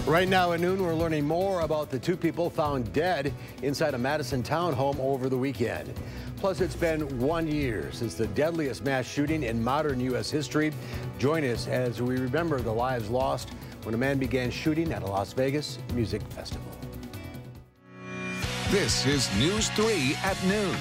Right now at noon, we're learning more about the two people found dead inside a Madison townhome over the weekend. Plus, it's been 1 year since the deadliest mass shooting in modern U.S. history. Join us as we remember the lives lost when a man began shooting at a Las Vegas music festival. This is News 3 at noon.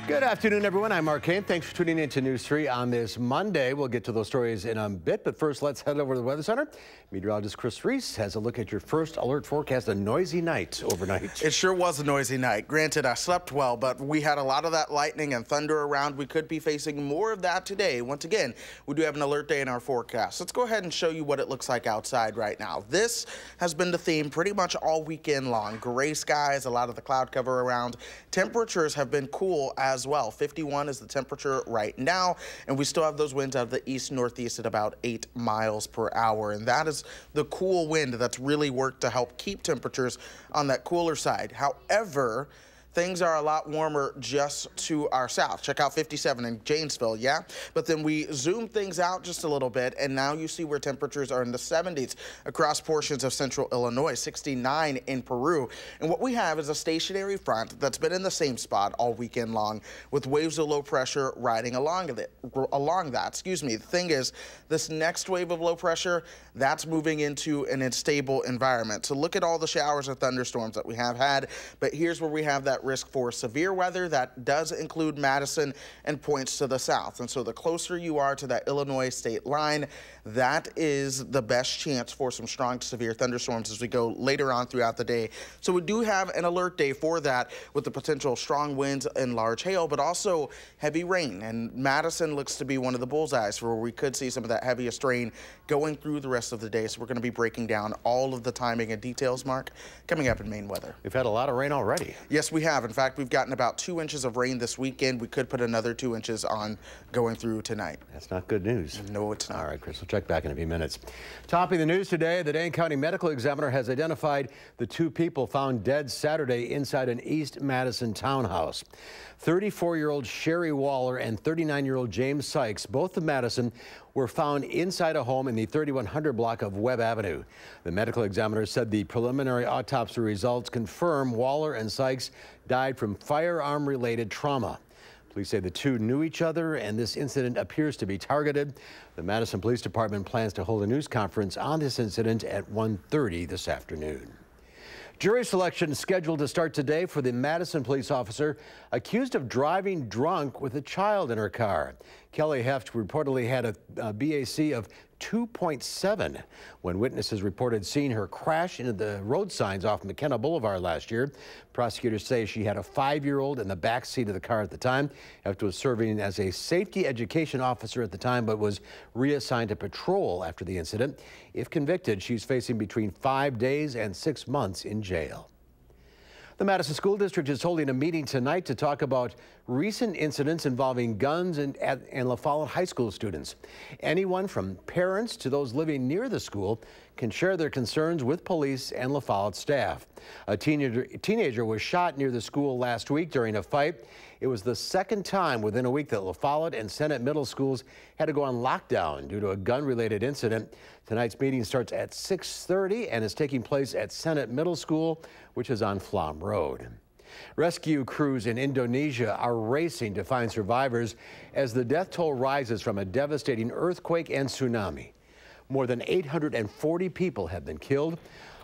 Good afternoon, everyone. I'm Mark Kane. Thanks for tuning in to News 3 on this Monday. We'll get to those stories in a bit, but first, let's head over to the Weather Center. Meteorologist Chris Reese has a look at your first alert forecast. A noisy night overnight. It sure was a noisy night. Granted, I slept well, but we had a lot of that lightning and thunder around. We could be facing more of that today. Once again, we do have an alert day in our forecast. Let's go ahead and show you what it looks like outside right now. This has been the theme pretty much all weekend long. Gray skies, a lot of the cloud cover around. Temperatures have been cool as well. 51 is the temperature right now, and we still have those winds out of the east-northeast at about 8 miles per hour, and that is the cool wind that's really worked to help keep temperatures on that cooler side. However, things are a lot warmer just to our south. Check out 57 in Janesville, yeah? But then we zoom things out just a little bit, and now you see where temperatures are in the 70s across portions of central Illinois, 69 in Peru. And what we have is a stationary front that's been in the same spot all weekend long with waves of low pressure riding along that. The thing is, this next wave of low pressure, that's moving into an unstable environment. So look at all the showers and thunderstorms that we have had, but here's where we have that risk for severe weather. That does include Madison and points to the south. And so the closer you are to that Illinois state line, that is the best chance for some strong to severe thunderstorms as we go later on throughout the day. So we do have an alert day for that with the potential strong winds and large hail, but also heavy rain. And Madison looks to be one of the bullseyes for where we could see some of that heaviest rain going through the rest of the day. So we're going to be breaking down all of the timing and details, Mark, coming up in Maine weather. We've had a lot of rain already. Yes, we have. In fact, we've gotten about 2 inches of rain this weekend. We could put another 2 inches on going through tonight. That's not good news. No, it's not. All right, Chris, we'll check back in a few minutes. Topping the news today, the Dane County Medical Examiner has identified the two people found dead Saturday inside an East Madison townhouse. 34-year-old Sherry Waller and 39-year-old James Sykes, both of Madison, were found inside a home in the 3100 block of Webb Avenue. The medical examiner said the preliminary autopsy results confirm Waller and Sykes died from firearm-related trauma. Police say the two knew each other, and this incident appears to be targeted. The Madison Police Department plans to hold a news conference on this incident at 1:30 this afternoon. Jury selection is scheduled to start today for the Madison police officer accused of driving drunk with a child in her car. Kelly Heft reportedly had a BAC of 2.7 when witnesses reported seeing her crash into the road signs off McKenna Boulevard last year. Prosecutors say she had a 5-year-old in the back seat of the car at the time. Heft was serving as a safety education officer at the time, but was reassigned to patrol after the incident. If convicted, she's facing between 5 days and 6 months in jail. The Madison School District is holding a meeting tonight to talk about recent incidents involving guns and La Follette High School students. Anyone from parents to those living near the school can share their concerns with police and La Follette staff. A teenager was shot near the school last week during a fight. It was the second time within a week that La Follette and Senate Middle Schools had to go on lockdown due to a gun-related incident. Tonight's meeting starts at 6:30 and is taking place at Senate Middle School, which is on Flom Road. Rescue crews in Indonesia are racing to find survivors as the death toll rises from a devastating earthquake and tsunami. More than 840 people have been killed.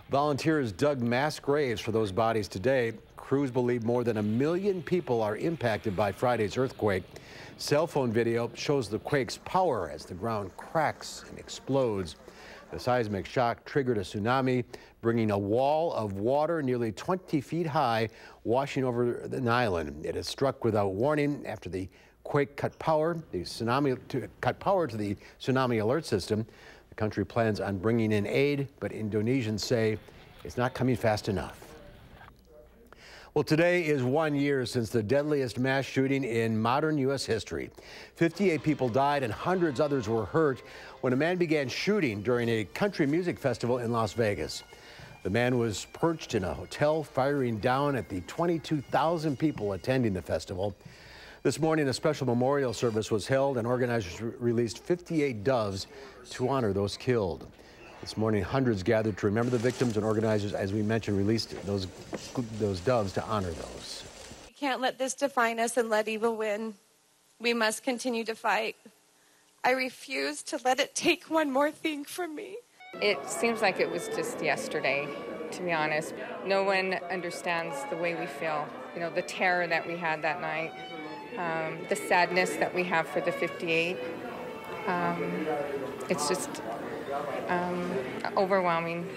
Volunteers dug mass graves for those bodies today. Crews believe more than 1 million people are impacted by Friday's earthquake. Cell phone video shows the quake's power as the ground cracks and explodes. The seismic shock triggered a tsunami, bringing a wall of water nearly 20 feet high, washing over the island. It has struck without warning after the quake cut power to the tsunami alert system. The country plans on bringing in aid, but Indonesians say it's not coming fast enough. Well, today is 1 year since the deadliest mass shooting in modern U.S. history. 58 people died and hundreds others were hurt when a man began shooting during a country music festival in Las Vegas. The man was perched in a hotel, firing down at the 22,000 people attending the festival. This morning, a special memorial service was held and organizers released 58 doves to honor those killed. This morning, hundreds gathered to remember the victims, and organizers, as we mentioned, released those doves to honor those. We can't let this define us and let evil win. We must continue to fight. I refuse to let it take one more thing from me. It seems like it was just yesterday, to be honest. No one understands the way we feel. You know, the terror that we had that night, the sadness that we have for the 58. It's just overwhelming.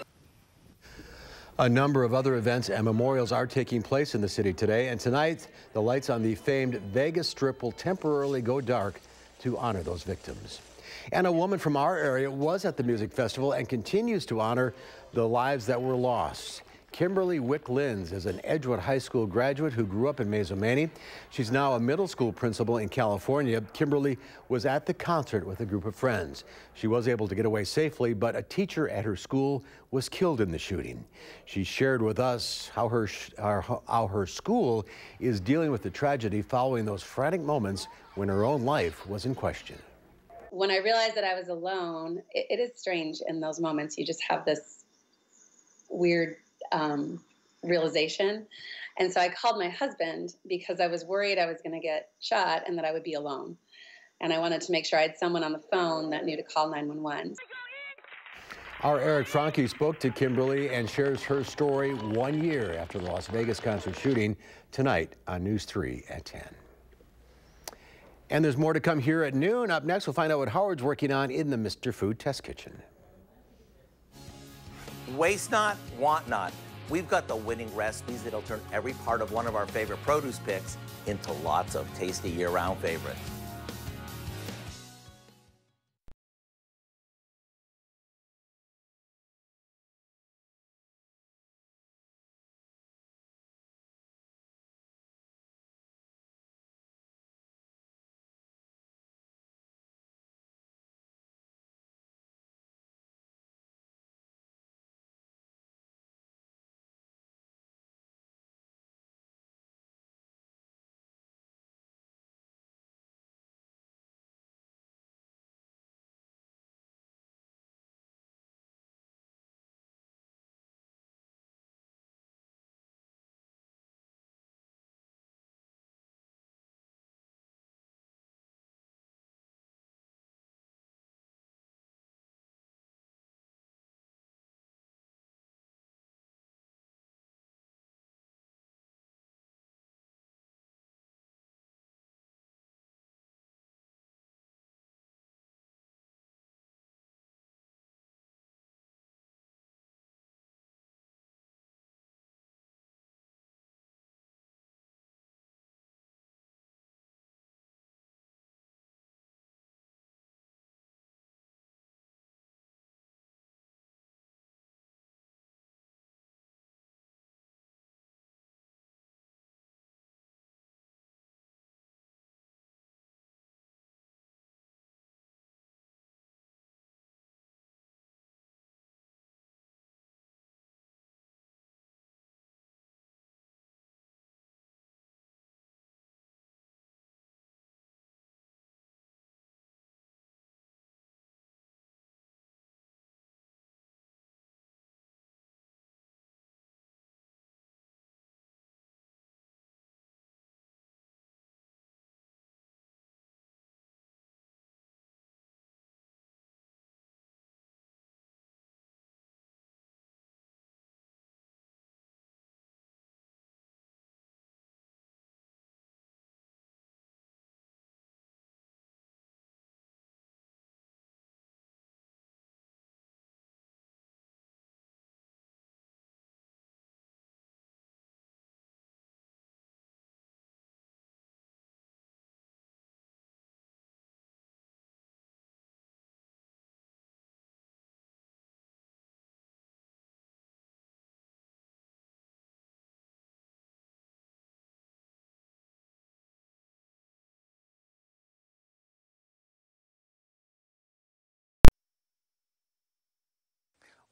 A number of other events and memorials are taking place in the city today, and tonight the lights on the famed Vegas Strip will temporarily go dark to honor those victims. And a woman from our area was at the music festival and continues to honor the lives that were lost. Kimberly Wick-Linz is an Edgewood High School graduate who grew up in Mazomanie. She's now a middle school principal in California. Kimberly was at the concert with a group of friends. She was able to get away safely, but a teacher at her school was killed in the shooting. She shared with us how her school is dealing with the tragedy following those frantic moments when her own life was in question. When I realized that I was alone, it is strange in those moments. You just have this weird realization. And so I called my husband because I was worried I was going to get shot and that I would be alone. And I wanted to make sure I had someone on the phone that knew to call 911. Our Eric Franke spoke to Kimberly and shares her story 1 year after the Las Vegas concert shooting tonight on News 3 at 10. And there's more to come here at noon. Up next, we'll find out what Howard's working on in the Mr. Food Test Kitchen. Waste not, want not. We've got the winning recipes that'll turn every part of one of our favorite produce picks into lots of tasty year-round favorites.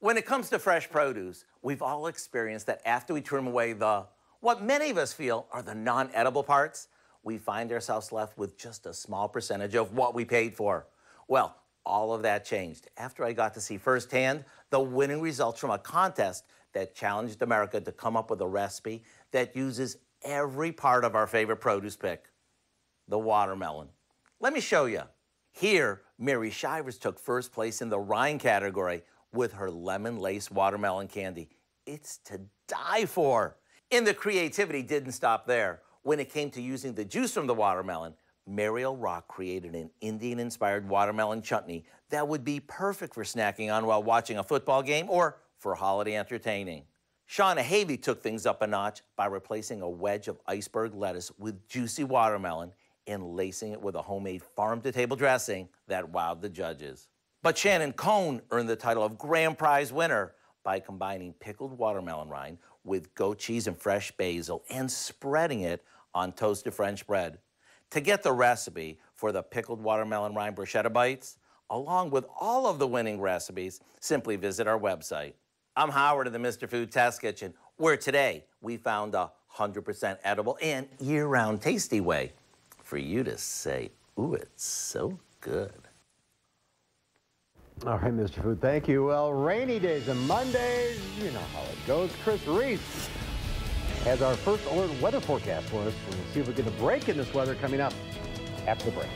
When it comes to fresh produce, we've all experienced that after we trim away what many of us feel are the non-edible parts, we find ourselves left with just a small percentage of what we paid for. Well, all of that changed after I got to see firsthand the winning results from a contest that challenged America to come up with a recipe that uses every part of our favorite produce pick, the watermelon. Let me show you. Here, Mary Shivers took first place in the rind category with her lemon lace watermelon candy. It's to die for. And the creativity didn't stop there. When it came to using the juice from the watermelon, Mariel Rock created an Indian-inspired watermelon chutney that would be perfect for snacking on while watching a football game or for holiday entertaining. Shauna Havey took things up a notch by replacing a wedge of iceberg lettuce with juicy watermelon and lacing it with a homemade farm-to-table dressing that wowed the judges. But Shannon Cohn earned the title of Grand Prize winner by combining pickled watermelon rind with goat cheese and fresh basil and spreading it on toasted French bread. To get the recipe for the pickled watermelon rind bruschetta bites, along with all of the winning recipes, simply visit our website. I'm Howard of the Mr. Food Test Kitchen, where today we found a 100% edible and year-round tasty way for you to say, ooh, it's so good. All right, Mr. Food, thank you. Well, rainy days and Mondays, you know how it goes. Chris Reese has our first alert weather forecast for us. We'll see if we get a break in this weather coming up after the break.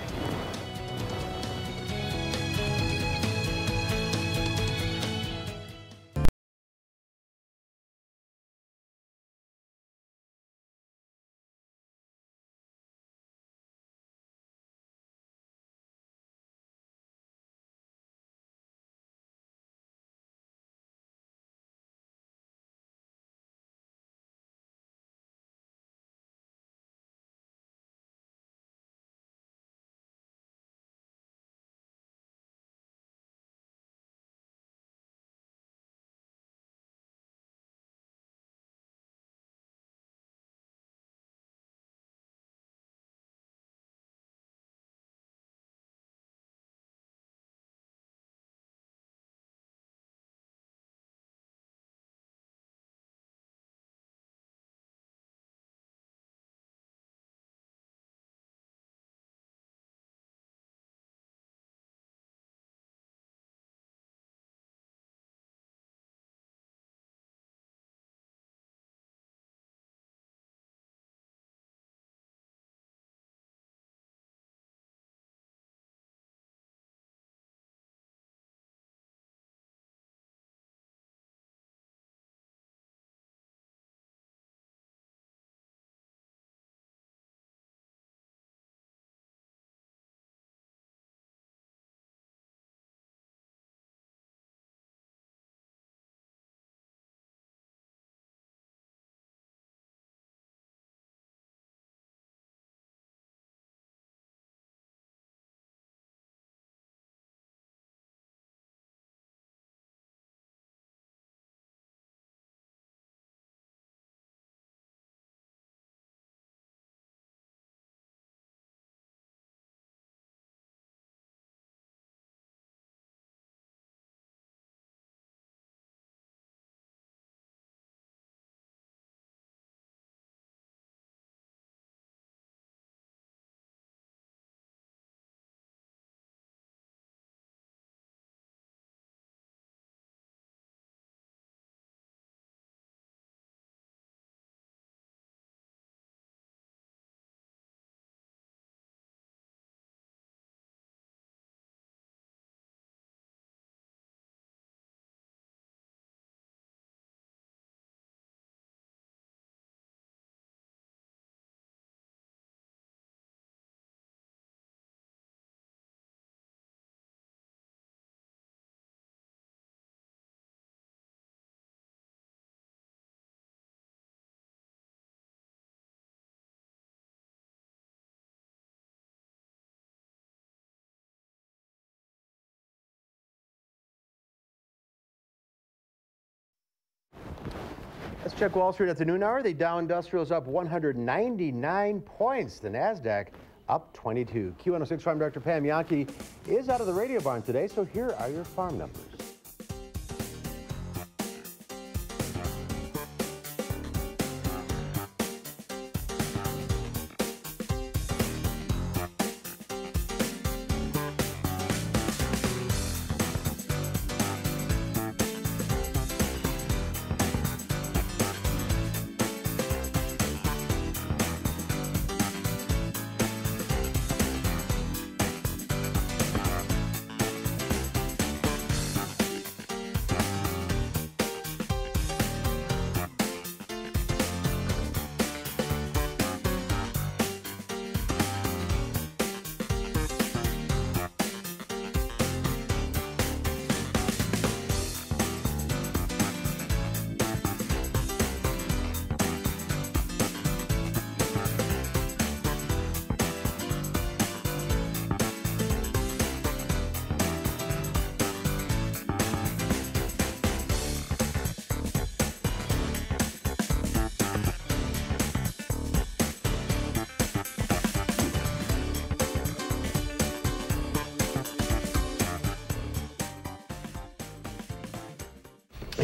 Let's check Wall Street at the noon hour. The Dow Industrial is up 199 points. The NASDAQ up 22. Q106 Farm Director Pam Yankee is out of the radio barn today, so here are your farm numbers.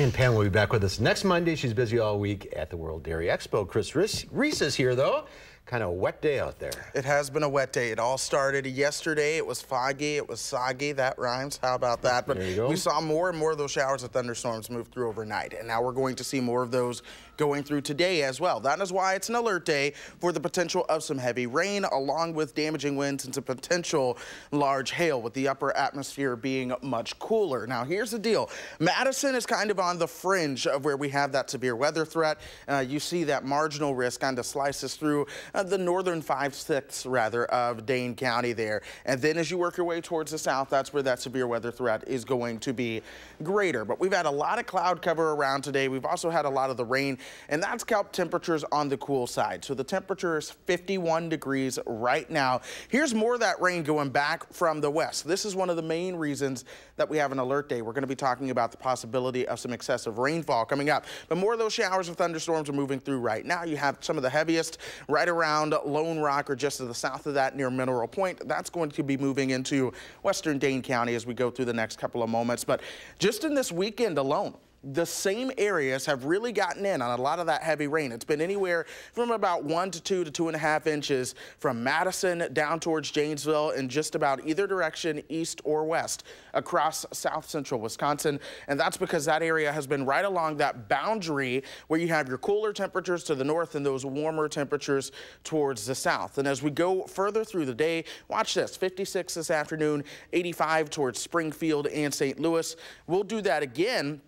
And Pam will be back with us next Monday. She's busy all week at the World Dairy Expo. Chris Reese is here, though. Kind of a wet day out there. It has been a wet day. It all started yesterday. It was foggy. It was soggy. That rhymes. How about that? But we saw more and more of those showers and thunderstorms move through overnight. And now we're going to see more of those going through today as well. That is why it's an alert day for the potential of some heavy rain, along with damaging winds and some potential large hail, with the upper atmosphere being much cooler. Now, here's the deal. Madison is kind of on the fringe of where we have that severe weather threat. You see that marginal risk kind of slices through the northern 5/6 rather of Dane County there. And then as you work your way towards the south, that's where that severe weather threat is going to be greater. But we've had a lot of cloud cover around today. We've also had a lot of the rain, and that's kept temperatures on the cool side. So the temperature is 51 degrees right now. Here's more of that rain going back from the west. This is one of the main reasons that we have an alert day. We're going to be talking about the possibility of some excessive rainfall coming up. But more of those showers and thunderstorms are moving through right now. You have some of the heaviest right around Lone Rock or just to the south of that near Mineral Point. That's going to be moving into western Dane County as we go through the next couple of moments. But just in this weekend alone, the same areas have really gotten in on a lot of that heavy rain. It's been anywhere from about 1 to 2 to 2.5 inches from Madison down towards Janesville in just about either direction, east or west, across south central Wisconsin. And that's because that area has been right along that boundary where you have your cooler temperatures to the north and those warmer temperatures towards the south. And as we go further through the day, watch this, 56 this afternoon, 85 towards Springfield and St. Louis. We'll do that again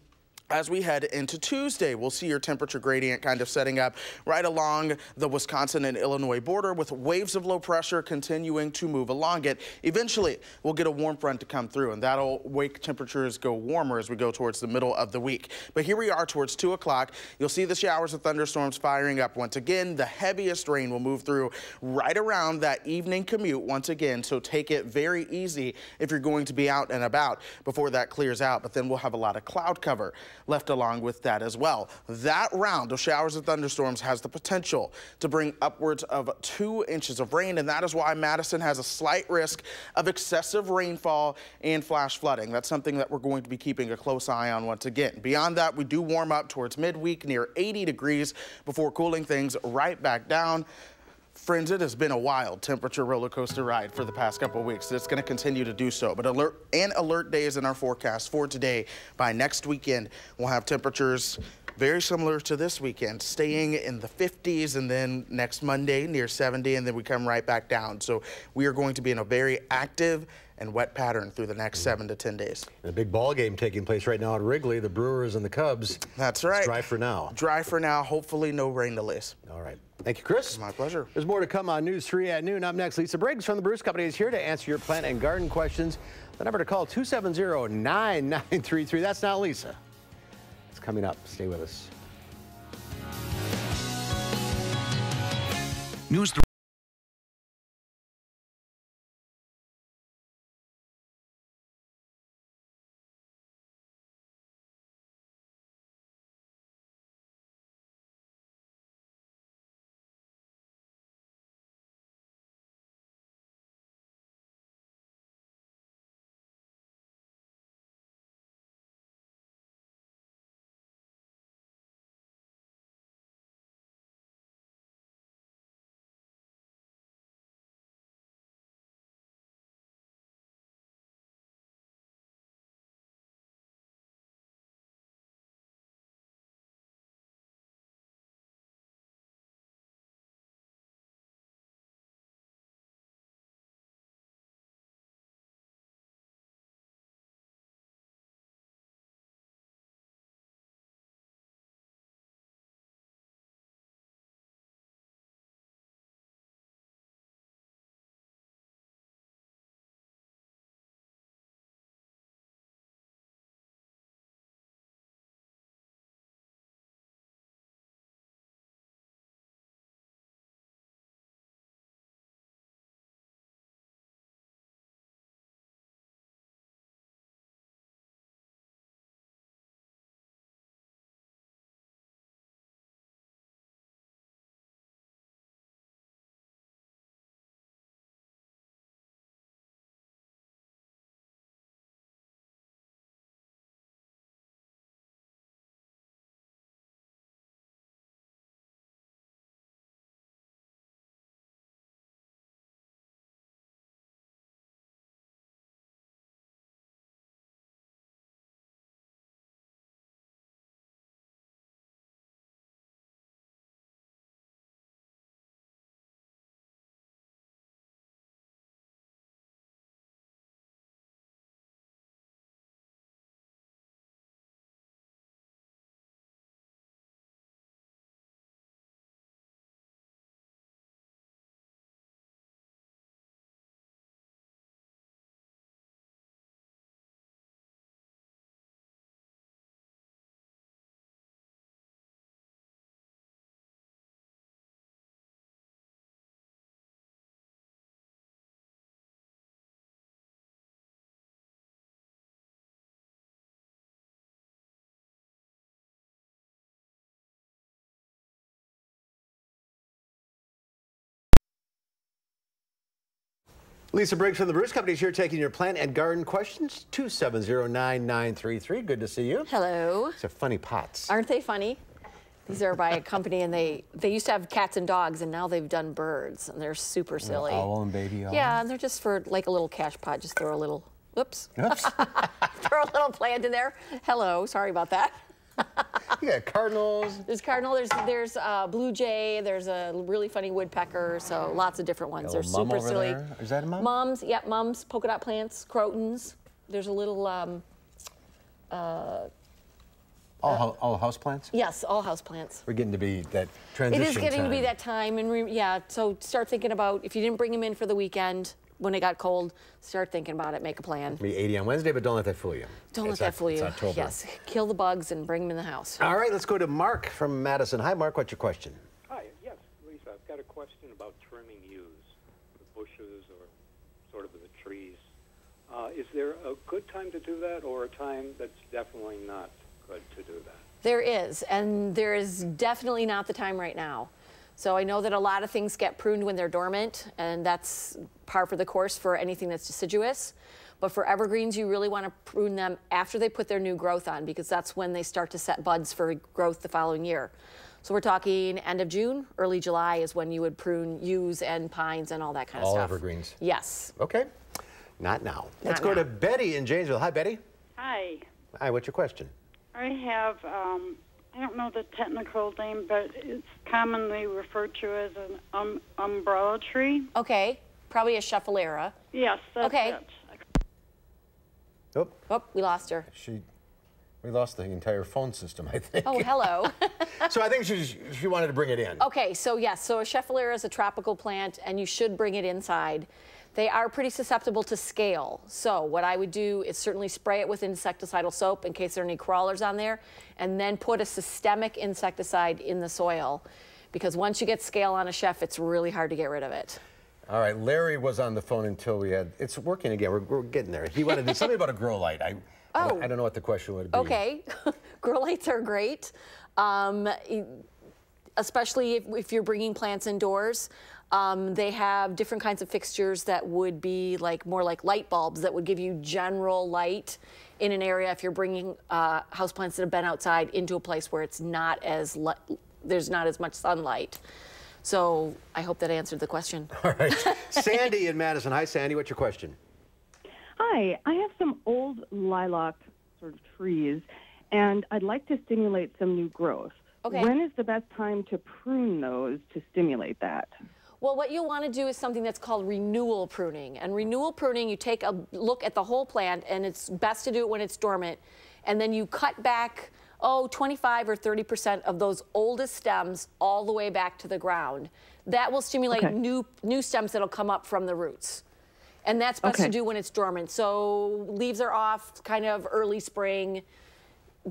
as we head into Tuesday. We'll see your temperature gradient kind of setting up right along the Wisconsin and Illinois border, with waves of low pressure continuing to move along it. Eventually, we'll get a warm front to come through, and that'll make temperatures go warmer as we go towards the middle of the week. But here we are towards 2 o'clock. You'll see the showers and thunderstorms firing up once again. The heaviest rain will move through right around that evening commute once again, so take it very easy if you're going to be out and about before that clears out. But then we'll have a lot of cloud cover left along with that as well. That round of showers and thunderstorms has the potential to bring upwards of 2 inches of rain, and that is why Madison has a slight risk of excessive rainfall and flash flooding. That's something that we're going to be keeping a close eye on once again. Beyond that, we do warm up towards midweek near 80 degrees before cooling things right back down. Friends, it has been a wild temperature roller coaster ride for the past couple of weeks. It's going to continue to do so. But alert days in our forecast for today. By next weekend, we'll have temperatures very similar to this weekend, staying in the 50s, and then next Monday near 70, and then we come right back down. So we are going to be in a very active and wet pattern through the next 7 to 10 days. A big ball game taking place right now at Wrigley, the Brewers and the Cubs. That's right. It's dry for now. Dry for now. Hopefully no rain delays. All right. Thank you, Chris. My pleasure. There's more to come on News 3 at noon. Up next, Lisa Briggs from the Bruce Company is here to answer your plant and garden questions. The number to call, 270-9933. That's not Lisa. It's coming up. Stay with us. News Lisa Briggs from the Bruce Company is here taking your plant and garden questions. 270-9933. Good to see you. Hello. These are funny pots. Aren't they funny? These are by a company, and they used to have cats and dogs, and now they've done birds, and they're super silly. Owl and baby owl? Yeah, and they're just for like a little cash pot. Just throw a little, whoops. Oops. Throw a little plant in there. Hello, sorry about that. You got cardinals. There's cardinal, there's blue jay, there's a really funny woodpecker, so lots of different ones. They're super silly. There. Is that a mum? Mums, yeah, mums, polka dot plants, crotons. There's a little, all house plants? yes, all house plants. We're getting to be that transition It is getting to be time. that time, and yeah, so start thinking about, if you didn't bring them in for the weekend, when it got cold, start thinking about it, make a plan. It'll be 80 on Wednesday, but don't let that fool you. Don't let that fool you. It's October. Yes, kill the bugs and bring them in the house. All right, let's go to Mark from Madison. Hi, Mark, what's your question? Hi, yes, Lisa, I've got a question about trimming yews, the bushes or sort of the trees. Is there a good time to do that or a time that's definitely not good to do that? There is, and there is definitely not the time right now. So I know that a lot of things get pruned when they're dormant, and that's par for the course for anything that's deciduous. But for evergreens, you really want to prune them after they put their new growth on, because that's when they start to set buds for growth the following year. So we're talking end of June, early July is when you would prune yews and pines and all that kind of stuff. All evergreens. Yes. Okay, not now. Let's Not go now. to Betty in Janesville. Hi, Betty. Hi. Hi, what's your question? I have, I don't know the technical name, but it's commonly referred to as an umbrella tree. Okay, probably a Schefflera. Yes, that's Okay. it. Oh, Oh, we lost her. we lost the entire phone system, I think. Oh, hello. So I think she wanted to bring it in. Okay, so yes, so a Schefflera is a tropical plant, and you should bring it inside. They are pretty susceptible to scale. So what I would do is certainly spray it with insecticidal soap in case there are any crawlers on there, and then put a systemic insecticide in the soil. Because once you get scale on a Scheff, it's really hard to get rid of it. All right, Larry was on the phone until we had, it's working again, we're getting there. He wanted to do something about a grow light. I don't know what the question would be. Okay, grow lights are great, especially if you're bringing plants indoors. They have different kinds of fixtures that would be more like light bulbs that would give you general light in an area if you're bringing houseplants that have been outside into a place where it's not as there's not as much sunlight. So I hope that answered the question. All right, Sandy in Madison. Hi, Sandy, what's your question? Hi, I have some old lilac sort of trees, and I'd like to stimulate some new growth. Okay. When is the best time to prune those to stimulate that? Well, what you'll want to do is something that's called renewal pruning. And renewal pruning, you take a look at the whole plant, and it's best to do it when it's dormant, and then you cut back 25 or 30% of those oldest stems all the way back to the ground. That will stimulate new stems that'll come up from the roots. And that's best to do when it's dormant. So leaves are off kind of early spring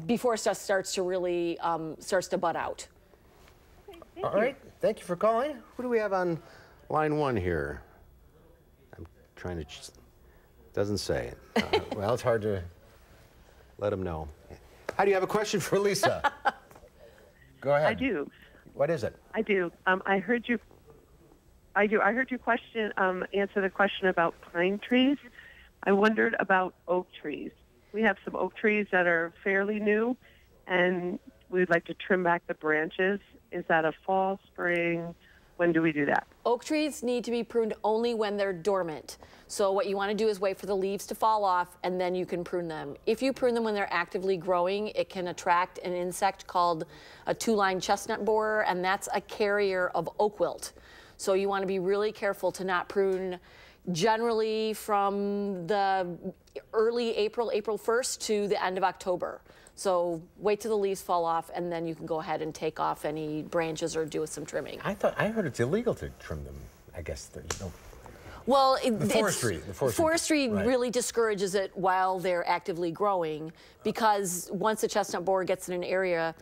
before stuff starts to really starts to bud out. All right, thank you for calling. Who do we have on line one here? I'm trying to, doesn't say it. Well, it's hard to let them know. How do you have a question for Lisa? Go ahead. I do. What is it? I do. I heard you. I heard your question. Answer the question about pine trees. I wondered about oak trees. We have some oak trees that are fairly new, and we'd like to trim back the branches. Is that a fall, spring? When do we do that? Oak trees need to be pruned only when they're dormant. So what you want to do is wait for the leaves to fall off, and then you can prune them. If you prune them when they're actively growing, it can attract an insect called a two-line chestnut borer, and that's a carrier of oak wilt. So you want to be really careful to not prune generally from the early April 1st to the end of October. So wait till the leaves fall off, and then you can go ahead and take off any branches or do some trimming. I heard it's illegal to trim them. I guess Well, the forestry right. really discourages it while they're actively growing, because once a chestnut borer gets in an area,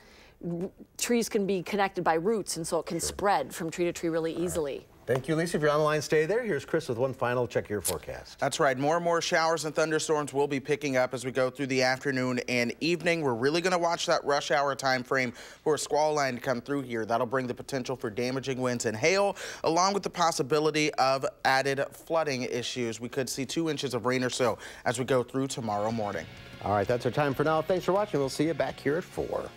trees can be connected by roots, and so it can spread from tree to tree really easily. Thank you, Lisa. If you're on the line, stay there. Here's Chris with one final check of your forecast. That's right. More and more showers and thunderstorms will be picking up as we go through the afternoon and evening. We're really going to watch that rush hour time frame for a squall line to come through here. That'll bring the potential for damaging winds and hail, along with the possibility of added flooding issues. We could see 2 inches of rain or so as we go through tomorrow morning. All right, that's our time for now. Thanks for watching. We'll see you back here at 4.